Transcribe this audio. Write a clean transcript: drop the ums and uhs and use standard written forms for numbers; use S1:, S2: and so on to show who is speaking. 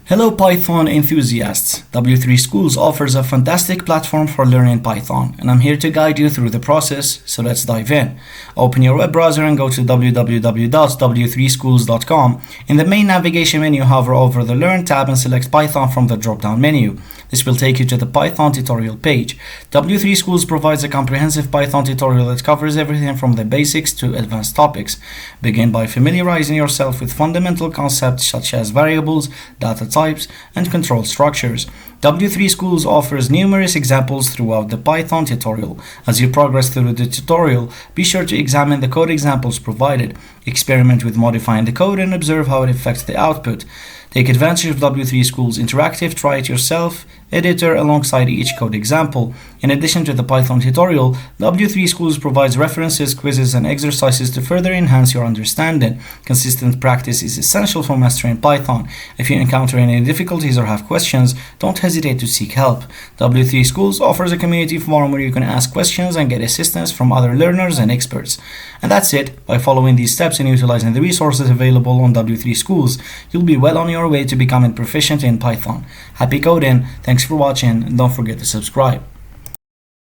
S1: Hello Python enthusiasts! W3Schools offers a fantastic platform for learning Python, and I'm here to guide you through the process, so let's dive in. Open your web browser and go to www.w3schools.com. In the main navigation menu, hover over the Learn tab and select Python from the drop-down menu. This will take you to the Python tutorial page. W3Schools provides a comprehensive Python tutorial that covers everything from the basics to advanced topics. Begin by familiarizing yourself with fundamental concepts such as variables, data types, and control structures. W3Schools offers numerous examples throughout the Python tutorial. As you progress through the tutorial, be sure to examine the code examples provided. Experiment with modifying the code and observe how it affects the output. Take advantage of W3Schools' interactive try it yourself editor alongside each code example. In addition to the Python tutorial, W3Schools provides references, quizzes, and exercises to further enhance your understanding. Consistent practice is essential for mastering Python. If you encounter any difficulties or have questions, don't hesitate to seek help. W3Schools offers a community forum where you can ask questions and get assistance from other learners and experts. And that's it. By following these steps and utilizing the resources available on W3Schools, you'll be well on your way to becoming proficient in Python. Happy coding, thanks for watching, and don't forget to subscribe.